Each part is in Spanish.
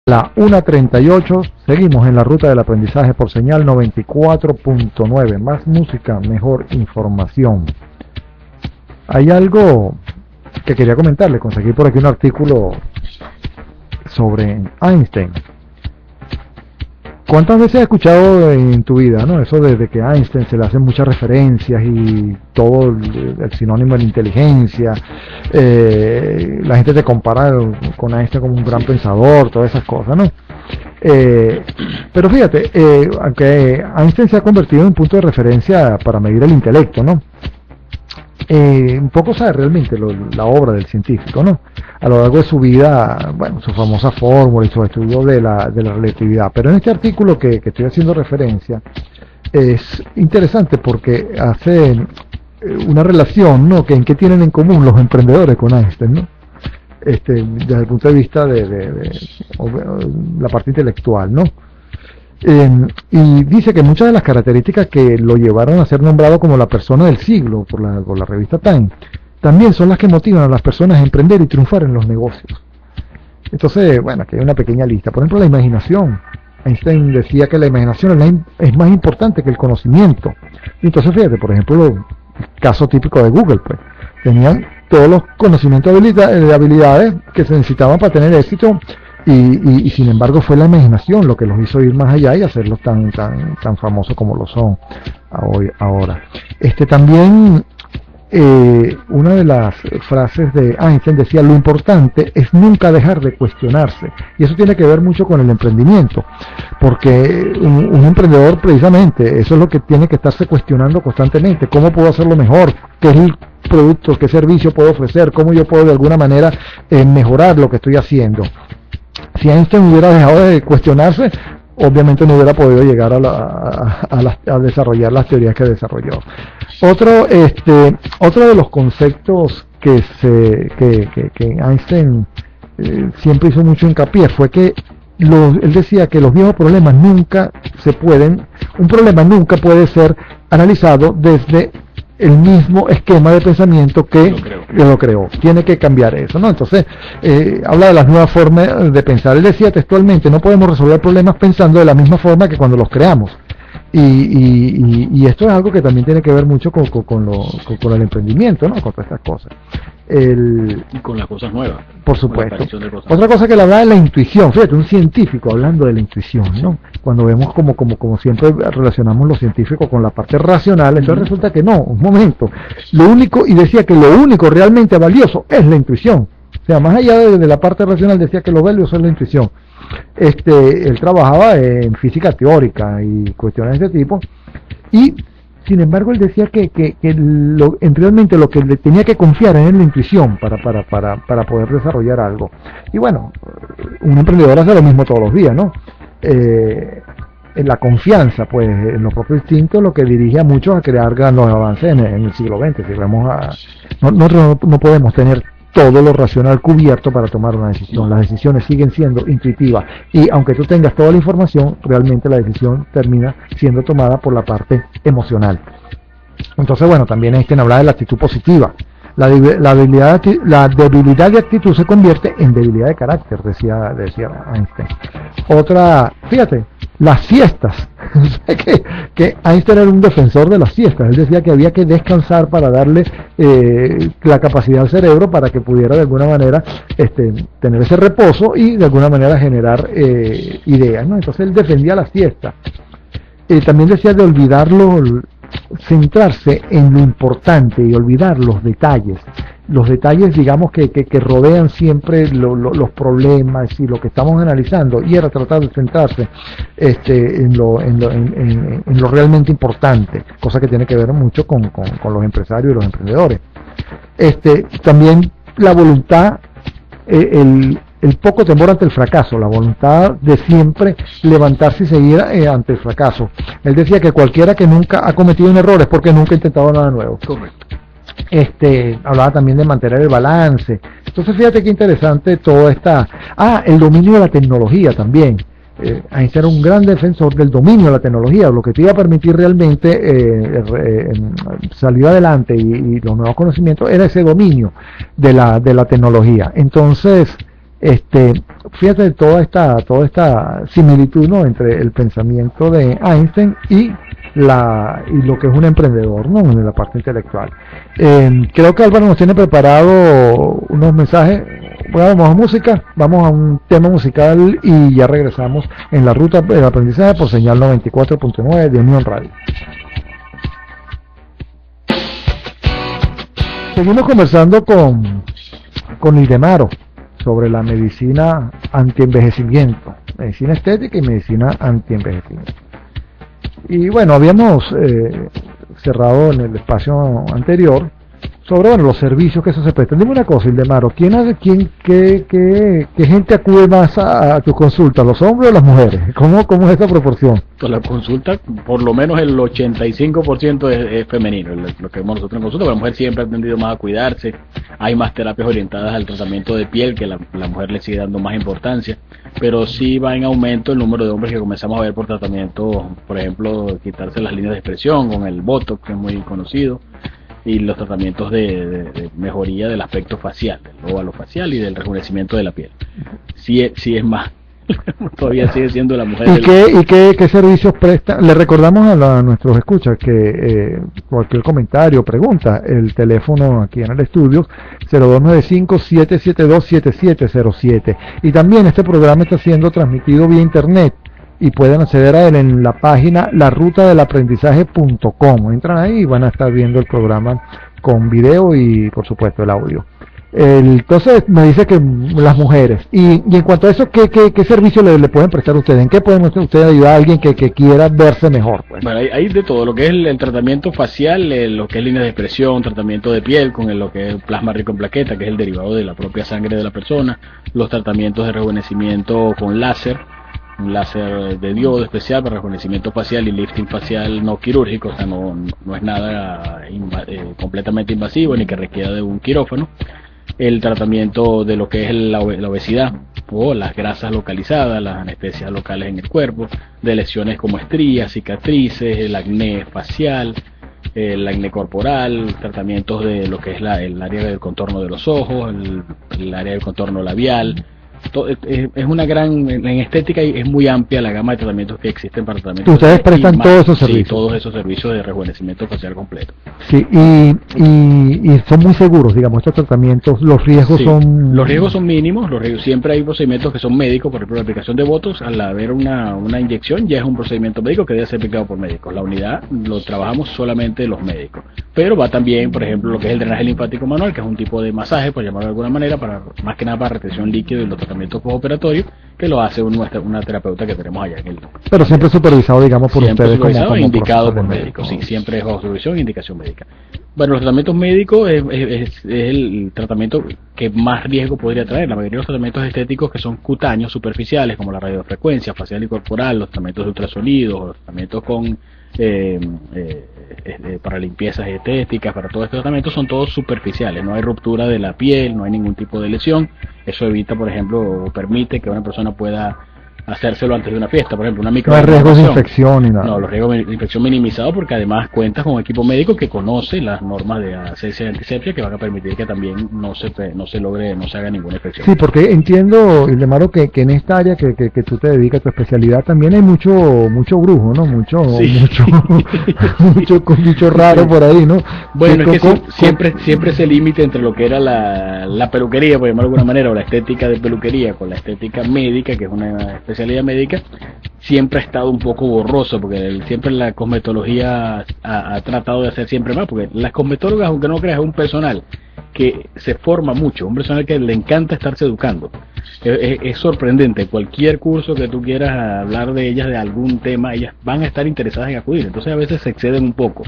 La 1:38, seguimos en la ruta del aprendizaje por señal 94.9, más música, mejor información. Hay algo que quería comentarle, conseguí por aquí un artículo sobre Einstein. ¿Cuántas veces has escuchado en tu vida, no? Eso de que a Einstein se le hacen muchas referencias y todo el sinónimo de la inteligencia, la gente te compara con Einstein como un gran pensador, todas esas cosas, ¿no? Pero fíjate, aunque Einstein se ha convertido en un punto de referencia para medir el intelecto, ¿no? Un poco sabe realmente la obra del científico, ¿no? A lo largo de su vida, bueno, su famosa fórmula y su estudio de la relatividad. Pero en este artículo que estoy haciendo referencia, es interesante porque hace una relación, ¿no? En qué tienen en común los emprendedores con Einstein, ¿no? Desde el punto de vista de la parte intelectual, ¿no? Y dice que muchas de las características que lo llevaron a ser nombrado como la persona del siglo por la revista Time, también son las que motivan a las personas a emprender y triunfar en los negocios. Entonces, bueno, aquí hay una pequeña lista. Por ejemplo, la imaginación. Einstein decía que la imaginación es más importante que el conocimiento. Y entonces, fíjate, por ejemplo, el caso típico de Google, pues, tenían todos los conocimientos de habilidades que se necesitaban para tener éxito. Y sin embargo fue la imaginación lo que los hizo ir más allá y hacerlos tan famosos como lo son ahora. También una de las frases de Einstein decía: lo importante es nunca dejar de cuestionarse, y eso tiene que ver mucho con el emprendimiento, porque un emprendedor precisamente eso es lo que tiene que estarse cuestionando constantemente: cómo puedo hacerlo mejor, qué es el producto, qué servicio puedo ofrecer, cómo yo puedo de alguna manera mejorar lo que estoy haciendo. Si Einstein hubiera dejado de cuestionarse, obviamente no hubiera podido llegar a desarrollar las teorías que desarrolló. Otro de los conceptos que Einstein siempre hizo mucho hincapié fue que él decía que los viejos problemas un problema nunca puede ser analizado desde el mismo esquema de pensamiento que lo creó. Tiene que cambiar eso, ¿no? Entonces, habla de las nuevas formas de pensar. Él decía textualmente: no podemos resolver problemas pensando de la misma forma que cuando los creamos. Y esto es algo que también tiene que ver mucho con el emprendimiento, ¿no? Con todas estas cosas. Y con las cosas nuevas. Por supuesto. Otra cosa que le hablaba es la intuición. Fíjate, un científico hablando de la intuición, ¿no? Cuando vemos como siempre relacionamos lo científico con la parte racional, entonces resulta que no, un momento. Y decía que lo único realmente valioso es la intuición. O sea, más allá de la parte racional, decía que lo valioso es la intuición. Él trabajaba en física teórica y cuestiones de este tipo, y sin embargo él decía que realmente lo que le tenía que confiar en la intuición para poder desarrollar algo. Y bueno, un emprendedor hace lo mismo todos los días, ¿no? En la confianza, pues, en los propios instintos, lo que dirige a muchos a crear grandes avances en el siglo XX. Si vemos no podemos tener todo lo racional cubierto para tomar una decisión. Las decisiones siguen siendo intuitivas, y aunque tú tengas toda la información, realmente la decisión termina siendo tomada por la parte emocional. Entonces, bueno, también Einstein habla de la actitud positiva. La debilidad de actitud se convierte en debilidad de carácter, decía Einstein. Otra, fíjate, las siestas. que Einstein era un defensor de las siestas. Él decía que había que descansar para darle la capacidad al cerebro para que pudiera de alguna manera tener ese reposo y de alguna manera generar ideas, ¿no? Entonces él defendía la siesta. También decía de centrarse en lo importante y olvidar los detalles, digamos que rodean siempre los problemas y lo que estamos analizando, y era tratar de centrarse en lo realmente importante, cosa que tiene que ver mucho con los empresarios y los emprendedores. También la voluntad, el poco temor ante el fracaso, la voluntad de siempre levantarse y seguir ante el fracaso. Él decía que cualquiera que nunca ha cometido un error es porque nunca ha intentado nada nuevo. Correcto. Hablaba también de mantener el balance. Entonces fíjate qué interesante todo el dominio de la tecnología también. Einstein era un gran defensor del dominio de la tecnología, lo que te iba a permitir realmente salir adelante y los nuevos conocimientos era ese dominio de la tecnología. Entonces, Fíjate toda esta similitud, ¿no?, entre el pensamiento de Einstein y lo que es un emprendedor, ¿no?, en la parte intelectual. Creo que Álvaro nos tiene preparado unos mensajes. Bueno, vamos a música, vamos a un tema musical y ya regresamos en la ruta del aprendizaje por señal 94.9 de Unión Radio. Seguimos conversando con Ildemaro sobre la medicina antienvejecimiento, medicina estética y medicina antienvejecimiento. Y bueno, habíamos cerrado en el espacio anterior sobre los servicios que eso se prestan. Dime una cosa, Ildemaro, ¿qué gente acude más a tu consulta, los hombres o las mujeres? ¿Cómo es esta proporción? Pues la consulta, por lo menos el 85% es femenino, lo que vemos nosotros en consulta, pero la mujer siempre ha tendido más a cuidarse, hay más terapias orientadas al tratamiento de piel, que la mujer le sigue dando más importancia, pero sí va en aumento el número de hombres que comenzamos a ver por tratamiento, por ejemplo, quitarse las líneas de expresión con el Botox, que es muy conocido, y los tratamientos de mejoría del aspecto facial, del óvalo facial y del rejuvenecimiento de la piel. Sí es más, todavía sigue siendo la mujer. ¿Y qué servicios prestan? Le recordamos a nuestros escuchas que cualquier comentario o pregunta, el teléfono aquí en el estudio 0295-772-7707, y también este programa está siendo transmitido vía internet y pueden acceder a él en la página larutadelaprendizaje.com. Entran ahí y van a estar viendo el programa con video y por supuesto el audio. Entonces me dice que las mujeres, y en cuanto a eso, ¿qué servicio le pueden prestar a ustedes? ¿En qué pueden ustedes ayudar a alguien que quiera verse mejor? Pues? Bueno, hay de todo, lo que es el tratamiento facial, lo que es línea de expresión, tratamiento de piel con lo que es plasma rico en plaqueta, que es el derivado de la propia sangre de la persona, los tratamientos de rejuvenecimiento con láser, un láser de diodo especial para rejuvenecimiento facial y lifting facial no quirúrgico, o sea, no es nada completamente invasivo ni que requiera de un quirófano. El tratamiento de lo que es la obesidad o las grasas localizadas, las anestesias locales en el cuerpo, de lesiones como estrías, cicatrices, el acné facial, el acné corporal, tratamientos de lo que es el área del contorno de los ojos, el área del contorno labial. Es una en estética y es muy amplia la gama de tratamientos que existen para tratamientos. ¿Ustedes prestan todos esos servicios? Sí, todos esos servicios de rejuvenecimiento facial completo. Sí, y son muy seguros, digamos, estos tratamientos, los riesgos son... Los riesgos son mínimos, siempre hay procedimientos que son médicos, por ejemplo la aplicación de Botox, al haber una inyección ya es un procedimiento médico que debe ser aplicado por médicos. La unidad lo trabajamos solamente los médicos, pero va también, por ejemplo, lo que es el drenaje linfático manual, que es un tipo de masaje, por llamarlo de alguna manera, más que nada para retención líquido y los tratamientos postoperatorios, que lo hace una terapeuta que tenemos allá en el... Pero siempre supervisado, digamos, por siempre ustedes supervisado e indicado por médicos, sí, siempre es bajo supervisión e indicación médica. Bueno, los tratamientos médicos es el tratamiento que más riesgo podría traer. La mayoría de los tratamientos estéticos que son cutáneos, superficiales, como la radiofrecuencia facial y corporal, los tratamientos de ultrasonidos, los tratamientos con para limpiezas estéticas, para todos estos tratamientos son todos superficiales, no hay ruptura de la piel, no hay ningún tipo de lesión. Eso evita, por ejemplo, o permite que una persona pueda hacérselo antes de una fiesta, por ejemplo, una no hay riesgos de infección ni nada. No, los riesgos de infección minimizados porque además cuentas con un equipo médico que conoce las normas de asepsia y antisepsia que van a permitir que también no se haga ninguna infección. Sí, porque entiendo, Ildemaro, que en esta área que tú te dedicas, tu especialidad, también hay mucho brujo, ¿no? Mucho bicho raro por ahí, ¿no? Bueno, es que siempre ese límite entre lo que era la peluquería, por llamarlo de alguna manera, o la estética de peluquería con la estética médica, que es una especialidad médica, siempre ha estado un poco borroso, porque siempre la cosmetología ha tratado de hacer siempre más, porque las cosmetólogas, aunque no creas, es un personal que se forma mucho, un personal que le encanta estarse educando. Es sorprendente, cualquier curso que tú quieras hablar de ellas, de algún tema, ellas van a estar interesadas en acudir, entonces a veces se exceden un poco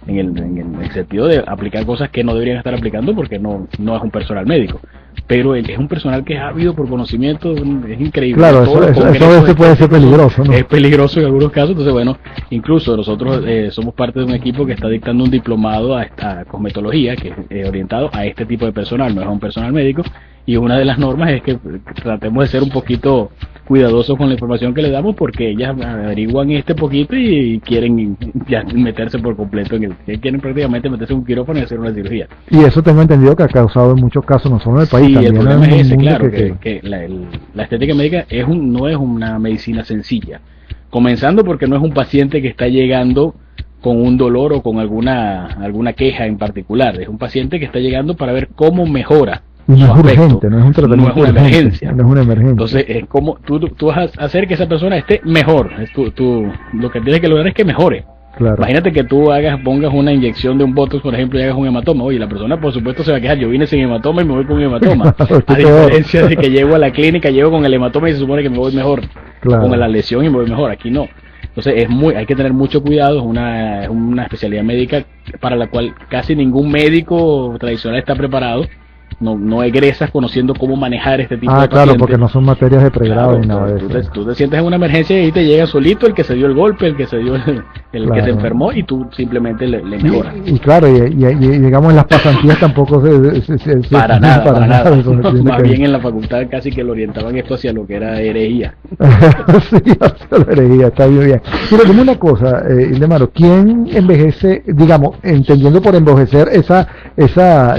en el sentido de aplicar cosas que no deberían estar aplicando porque no es un personal médico, pero es un personal que es ávido por conocimiento, es increíble. Claro, eso puede ser peligroso, ¿no? Es peligroso en algunos casos, entonces bueno, incluso nosotros somos parte de un equipo que está dictando un diplomado a cosmetología, que es orientado a este tipo de personal, no es a un personal médico, y una de las normas es que tratemos de ser un poquito cuidadosos con la información que le damos, porque ellas averiguan poquito y quieren ya meterse por completo quieren prácticamente meterse en un quirófano y hacer una cirugía. Y eso tengo entendido que ha causado en muchos casos, no solo en el país, sí, también el problema en es el ese, mundo claro, que la estética médica no es una medicina sencilla, comenzando porque no es un paciente que está llegando con un dolor o con alguna queja en particular, es un paciente que está llegando para ver cómo mejora. No es aspecto. Urgente, no es un tratamiento, no es una emergencia. No es una emergencia. Entonces, es como tú vas a hacer que esa persona esté mejor. Lo que tienes que lograr es que mejore. Claro. Imagínate que tú pongas una inyección de un botox, por ejemplo, y hagas un hematoma. Oye, la persona, por supuesto, se va a quejar. Yo vine sin hematoma y me voy con un hematoma. A diferencia de que llego a la clínica, llego con el hematoma y se supone que me voy mejor. Claro. Con la lesión y me voy mejor. Aquí no. Entonces, hay que tener mucho cuidado. Es una especialidad médica para la cual casi ningún médico tradicional está preparado. No egresas conociendo cómo manejar este tipo de pacientes. Claro, porque no son materias de pregrado ni nada de eso. Tú te sientes en una emergencia y ahí te llega solito el que se dio el golpe, el que se dio el que se enfermó, y tú simplemente le mejoras. Y claro, y digamos en las pasantías tampoco para nada. Más bien en la facultad casi que lo orientaban esto hacia lo que era herejía. Sí, hacia la herejía, está bien. Pero dime una cosa, Ildemaro, ¿quién envejece, digamos, entendiendo por envejecer esa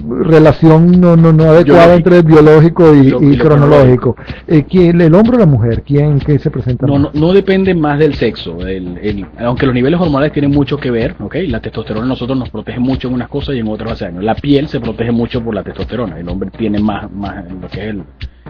relación no adecuada entre el biológico y cronológico? ¿El hombre o la mujer? ¿Quién se presenta? No depende más del sexo. Aunque los niveles hormonales tienen mucho que ver, ¿okay? La testosterona a nosotros nos protege mucho en unas cosas y en otras hace daño. La piel se protege mucho por la testosterona. El hombre tiene más lo que es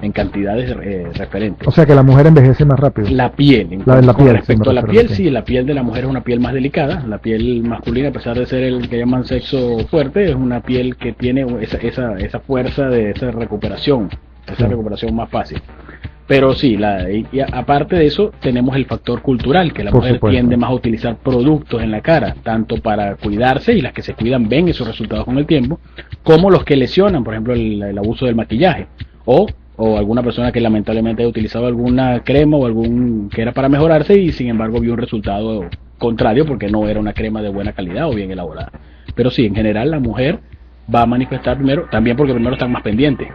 en cantidades referentes. O sea que la mujer envejece más rápido. La piel. Con respecto a la piel, sí, la piel de la mujer es una piel más delicada. La piel masculina, a pesar de ser el que llaman sexo fuerte, es una piel que tiene esa fuerza de esa recuperación, recuperación más fácil. Pero sí, y aparte de eso, tenemos el factor cultural, que la mujer tiende más a utilizar productos en la cara, tanto para cuidarse, y las que se cuidan ven esos resultados con el tiempo, como los que lesionan, por ejemplo, el abuso del maquillaje, o alguna persona que lamentablemente ha utilizado alguna crema o que era para mejorarse y sin embargo vio un resultado contrario porque no era una crema de buena calidad o bien elaborada. Pero sí, en general la mujer va a manifestar primero, también porque primero están más pendientes.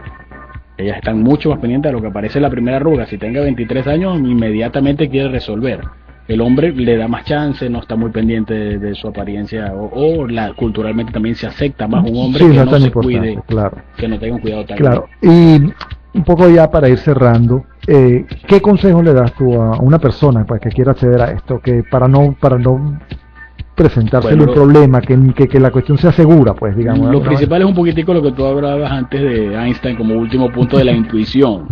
Ellas están mucho más pendientes de lo que aparece en la primera arruga. Si tenga 23 años, inmediatamente quiere resolver. El hombre le da más chance, no está muy pendiente de su apariencia, culturalmente también se acepta más un hombre que no se cuide, que no tenga un cuidado tan grande. Y un poco ya para ir cerrando, ¿qué consejo le das tú a una persona para que quiera acceder a esto, que para no presentársele un problema, que la cuestión sea segura, pues, digamos? Lo principal es un poquitico lo que tú hablabas antes de Einstein como último punto de la intuición.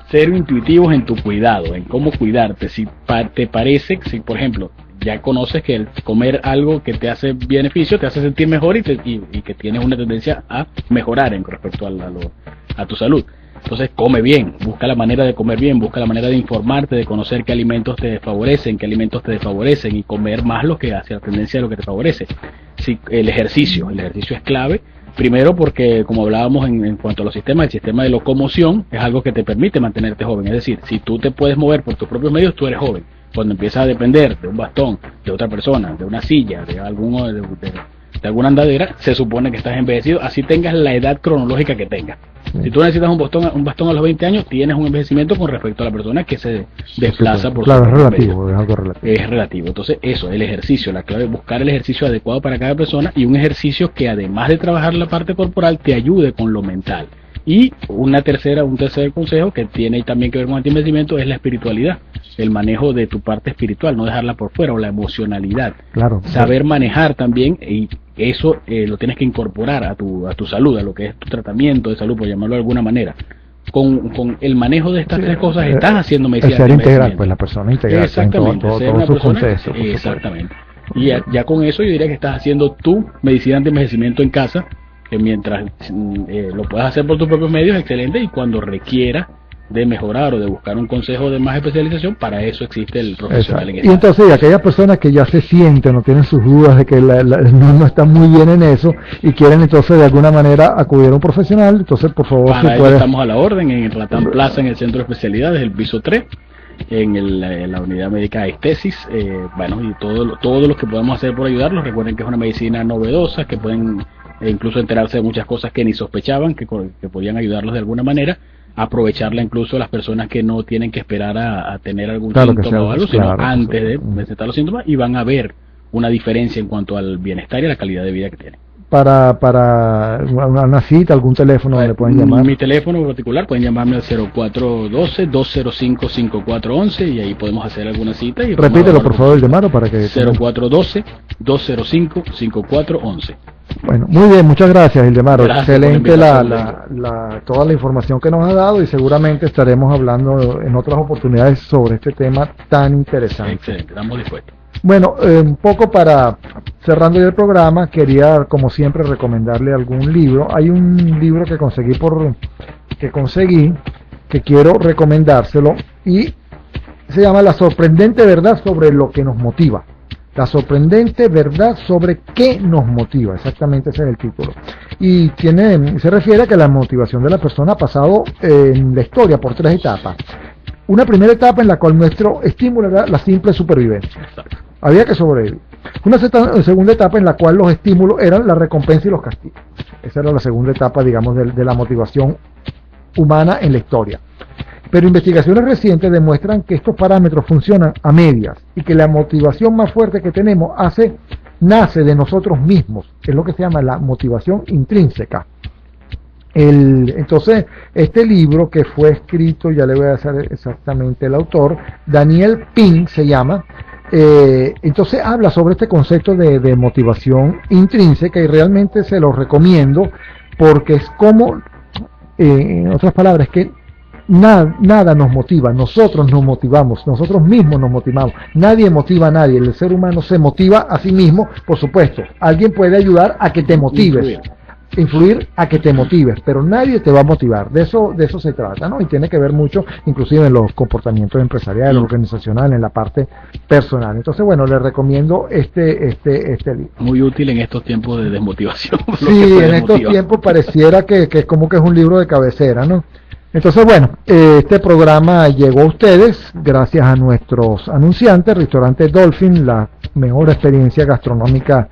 Ser intuitivos en tu cuidado, en cómo cuidarte. Si te parece, si por ejemplo ya conoces que el comer algo que te hace beneficio te hace sentir mejor y que tienes una tendencia a mejorar en respecto a tu salud. Entonces come bien, busca la manera de comer bien, busca la manera de informarte, de conocer qué alimentos te favorecen, qué alimentos te desfavorecen, y comer más lo que hace la tendencia de lo que te favorece. Si, el ejercicio es clave, primero porque como hablábamos en cuanto a los sistemas, el sistema de locomoción es algo que te permite mantenerte joven, es decir, si tú te puedes mover por tus propios medios, tú eres joven. Cuando empiezas a depender de un bastón, de otra persona, de una silla, de alguna andadera, se supone que estás envejecido, así tengas la edad cronológica que tengas. Si tú necesitas un bastón a los 20 años, tienes un envejecimiento con respecto a la persona que se desplaza por su es relativo, es algo relativo. Es relativo. Entonces, el ejercicio, la clave es buscar el ejercicio adecuado para cada persona, y un ejercicio que además de trabajar la parte corporal, te ayude con lo mental. Y un tercer consejo que tiene también que ver con el envejecimiento es la espiritualidad, el manejo de tu parte espiritual, no dejarla por fuera, o la emocionalidad. Saber manejar también, y eso lo tienes que incorporar a tu salud, a lo que es tu tratamiento de salud, por llamarlo de alguna manera. Con el manejo de estas tres cosas estás haciendo medicina de integral, pues la persona integral. Exactamente, todo su contexto. Exactamente. Y ya con eso yo diría que estás haciendo tu medicina de envejecimiento en casa, que mientras lo puedas hacer por tus propios medios, excelente, y cuando requiera de mejorar o de buscar un consejo de más especialización, para eso existe el profesional. Y entonces, aquellas personas que ya se sienten o tienen sus dudas de que no están muy bien en eso y quieren entonces de alguna manera acudir a un profesional, entonces por favor para eso estamos a la orden en el Ratán Plaza, en el centro de especialidades, el piso 3, en la unidad médica de estesis, y todo lo que podamos hacer por ayudarlos. Recuerden que es una medicina novedosa, que pueden incluso enterarse de muchas cosas que ni sospechaban que podían ayudarlos de alguna manera. aprovecharla incluso las personas que no tienen que esperar a tener algún Claro síntoma o algo, sino claro, antes de presentar los síntomas, y van a ver una diferencia en cuanto al bienestar y a la calidad de vida que tienen. Para una cita, algún teléfono donde pueden llamar. Mi teléfono particular, pueden llamarme al 0412-205-5411 y ahí podemos hacer alguna cita. Y repítelo por favor, el de Maro, para que... 0412-205-5411. Bueno, muy bien, muchas gracias, Ildemaro. Excelente toda la información que nos ha dado, y seguramente estaremos hablando en otras oportunidades sobre este tema tan interesante. Excelente, estamos dispuestos. Bueno, un poco para cerrando ya el programa, quería como siempre recomendarle algún libro. Hay un libro que conseguí que quiero recomendárselo, y se llama La sorprendente verdad sobre lo que nos motiva. La sorprendente verdad sobre qué nos motiva, exactamente ese es el título. Y se refiere a que la motivación de la persona ha pasado en la historia por 3 etapas. Una primera etapa en la cual nuestro estímulo era la simple supervivencia. Había que sobrevivir. Una segunda etapa en la cual los estímulos eran la recompensa y los castigos. Esa era la segunda etapa, digamos, de la motivación humana en la historia. Pero investigaciones recientes demuestran que estos parámetros funcionan a medias, y que la motivación más fuerte que tenemos nace de nosotros mismos. Es lo que se llama la motivación intrínseca. Entonces, este libro, que fue escrito, ya le voy a hacer exactamente el autor, Daniel Pink se llama, entonces habla sobre este concepto de motivación intrínseca, y realmente se lo recomiendo, porque es como, en otras palabras, que nada nos motiva, nosotros nos motivamos, nosotros mismos nos motivamos, nadie motiva a nadie, el ser humano se motiva a sí mismo. Por supuesto, alguien puede ayudar a que te motives, influir a que te motives, pero nadie te va a motivar. De eso se trata, ¿no? Y tiene que ver mucho, inclusive en los comportamientos empresariales, organizacionales, en la parte personal. Entonces, bueno, les recomiendo este libro. Muy útil en estos tiempos de desmotivación. Sí, en estos tiempos pareciera que es como que es un libro de cabecera, ¿no? Entonces, bueno, este programa llegó a ustedes gracias a nuestros anunciantes: Restaurante Dolphin, la mejor experiencia gastronómica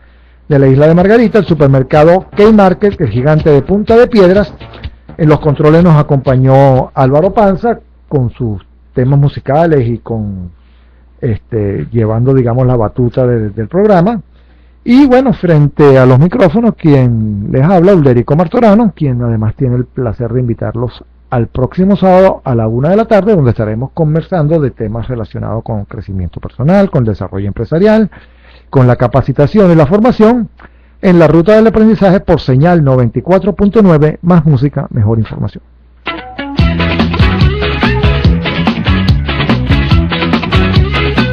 de la isla de Margarita; el supermercado K-Market, el gigante de Punta de Piedras. En los controles nos acompañó Álvaro Panza con sus temas musicales y con llevando, digamos, la batuta del programa. Y bueno, frente a los micrófonos, quien les habla, Ulderico Martorano, quien además tiene el placer de invitarlos al próximo sábado a la 1 de la tarde, donde estaremos conversando de temas relacionados con crecimiento personal, con desarrollo empresarial, con la capacitación y la formación, en la ruta del aprendizaje por señal 94.9, más música, mejor información.